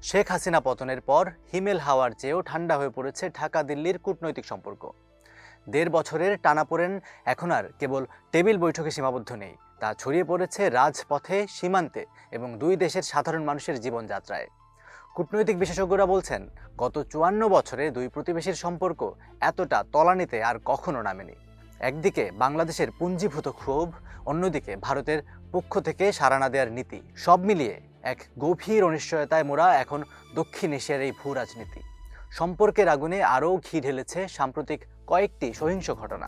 শেখ হাসিনা পতনের পর হিমেল হাওয়ার চেয়েও ঠান্ডা হয়ে পড়েছে ঢাকা দিল্লির কূটনৈতিক সম্পর্ক। ১.৫ বছরের টানাপোড়েন এখন আর কেবল টেবিল বৈঠকে সীমাবদ্ধ নেই, তা ছড়িয়ে পড়েছে রাজপথে, সীমান্তে এবং দুই দেশের সাধারণ মানুষের জীবনযাত্রায়। কূটনৈতিক বিশেষজ্ঞরা বলছেন, গত ৫৪ বছরে দুই প্রতিবেশীর সম্পর্ক এতটা তলানিতে আর কখনো নামেনি। একদিকে বাংলাদেশের পুঞ্জীভূত ক্ষোভ, অন্যদিকে ভারতের পক্ষ থেকে সাড়া না দেওয়ার নীতি, সব মিলিয়ে এক গভীর অনিশ্চয়তায় মোড়া এখন দক্ষিণ এশিয়ার এই ভূ রাজনীতি। সম্পর্কের আগুনে আরও ঘি ঢেলেছে সাম্প্রতিক কয়েকটি সহিংস ঘটনা।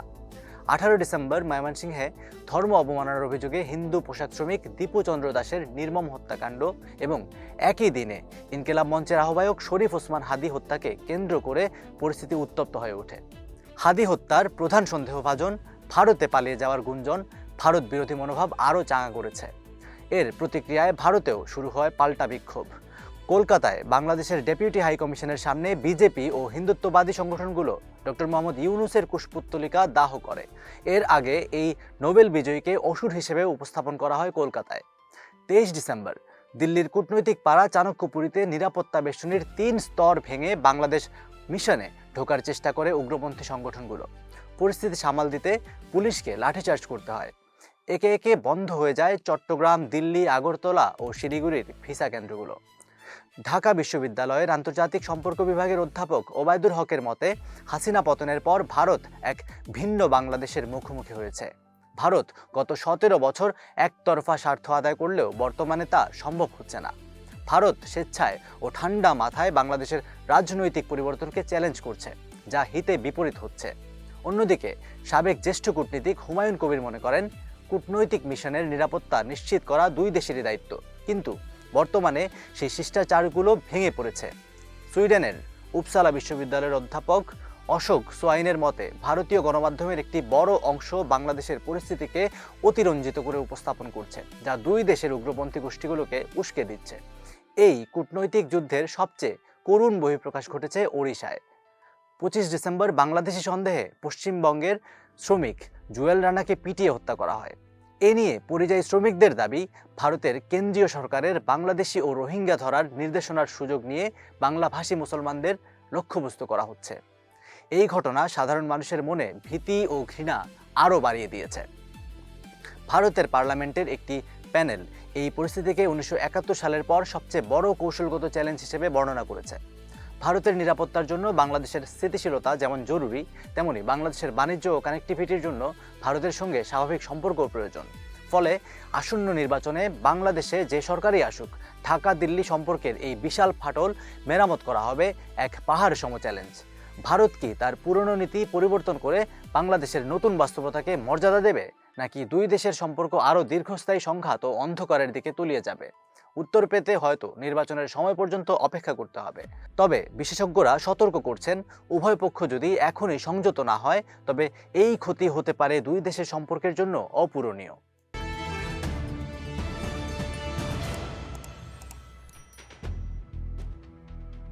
১৮ ডিসেম্বর ময়মনসিংহে ধর্ম অবমাননার অভিযোগে হিন্দু পোশাক শ্রমিক দীপু চন্দ্র দাসের নির্মম হত্যাকাণ্ড এবং একই দিনে ইনকিলাব মঞ্চের আহ্বায়ক শরীফ ওসমান হাদী হত্যাকে কেন্দ্র করে পরিস্থিতি উত্তপ্ত হয়ে ওঠে। হাদী হত্যার প্রধান সন্দেহভাজন ভারতে পালিয়ে যাওয়ার গুঞ্জন ভারত বিরোধী মনোভাব আরও চাঙা করেছে। এর প্রতিক্রিয়ায় ভারতেও শুরু হয় পাল্টা বিক্ষোভ। কলকাতায় বাংলাদেশের ডেপুটি হাই কমিশনের সামনে বিজেপি ও হিন্দুত্ববাদী সংগঠনগুলো ডক্টর মোহাম্মদ ইউনূসের কুশপুত্তলিকা দাহ করে। এর আগে এই নোবেল বিজয়ীকে অসুর হিসেবে উপস্থাপন করা হয় কলকাতায়। ২৩ ডিসেম্বর দিল্লির কূটনৈতিক পাড়া চাণক্যপুরীতে নিরাপত্তা বেষ্টনীর ৩ স্তর ভেঙে বাংলাদেশ মিশনে ঢোকার চেষ্টা করে উগ্রপন্থী সংগঠনগুলো। পরিস্থিতি সামাল দিতে পুলিশকে লাঠিচার্জ করতে হয়। একে একে বন্ধ হয়ে যায় চট্টগ্রাম, দিল্লি, আগরতলা ও শিলিগুড়ির ভিসা কেন্দ্রগুলো। ঢাকা বিশ্ববিদ্যালয়ের আন্তর্জাতিক সম্পর্ক বিভাগের অধ্যাপক ওবায়দুল হকের মতে, হাসিনা পতনের পর ভারত এক ভিন্ন বাংলাদেশের মুখোমুখি হয়েছে। ভারত গত ১৭ বছর একতরফা স্বার্থ আদায় করলেও বর্তমানে তা সম্ভব হচ্ছে না। ভারত স্বেচ্ছায় ও ঠান্ডা মাথায় বাংলাদেশের রাজনৈতিক পরিবর্তনকে চ্যালেঞ্জ করছে, যা হিতে বিপরীত হচ্ছে। অন্যদিকে সাবেক জ্যেষ্ঠ কূটনীতিক হুমায়ুন কবির মনে করেন, কূটনৈতিক মিশনের নিরাপত্তা নিশ্চিত করা দুই দেশেরই দায়িত্ব, কিন্তু বর্তমানে সেই শিষ্টাচারগুলো ভেঙে পড়েছে। সুইডেনের উপসালা বিশ্ববিদ্যালয়ের অধ্যাপক অশোক সোয়াইনের মতে, ভারতীয় গণমাধ্যমের একটি বড় অংশ বাংলাদেশের পরিস্থিতিকে অতিরঞ্জিত করে উপস্থাপন করছে, যা দুই দেশের উগ্রপন্থী গোষ্ঠীগুলোকে উস্কে দিচ্ছে। এই কূটনৈতিক যুদ্ধের সবচেয়ে করুণ বহিঃপ্রকাশ ঘটেছে ওড়িশায়। ২৫ ডিসেম্বর বাংলাদেশি সন্দেহে পশ্চিমবঙ্গের শ্রমিক জুয়েল রানাকে পিটিয়ে হত্যা করা হয়। এ নিয়ে পরিযায়ী শ্রমিকদের দাবি, ভারতের কেন্দ্রীয় সরকারের বাংলাদেশি ও রোহিঙ্গা ধরার নির্দেশনার সুযোগ নিয়ে বাংলাভাষী মুসলমানদের লক্ষ্যবস্তু করা হচ্ছে। এই ঘটনা সাধারণ মানুষের মনে ভীতি ও ঘৃণা আরও বাড়িয়ে দিয়েছে। ভারতের পার্লামেন্টের একটি প্যানেল এই পরিস্থিতিকে ১৯৭১ সালের পর সবচেয়ে বড় কৌশলগত চ্যালেঞ্জ হিসেবে বর্ণনা করেছে। ভারতের নিরাপত্তার জন্য বাংলাদেশের স্থিতিশীলতা যেমন জরুরি, তেমনি বাংলাদেশের বাণিজ্য ও কানেক্টিভিটির জন্য ভারতের সঙ্গে স্বাভাবিক সম্পর্ক প্রয়োজন। ফলে আসন্ন নির্বাচনে বাংলাদেশে যে সরকারই আসুক, ঢাকা দিল্লি সম্পর্কের এই বিশাল ফাটল মেরামত করা হবে এক পাহাড় সম চ্যালেঞ্জ। ভারত কি তার পুরনো নীতি পরিবর্তন করে বাংলাদেশের নতুন বাস্তবতাকে মর্যাদা দেবে, নাকি দুই দেশের সম্পর্ক আরও দীর্ঘস্থায়ী সংঘাত ও অন্ধকারের দিকে তলিয়ে যাবে? উত্তর পেতে হয়তো নির্বাচনের সময় পর্যন্ত অপেক্ষা করতে হবে। তবে বিশেষজ্ঞরা সতর্ক করছেন, উভয় পক্ষ যদি এখনই সংযত না হয়, তবে এই ক্ষতি হতে পারে দুই দেশের সম্পর্কের জন্য অপূরণীয়।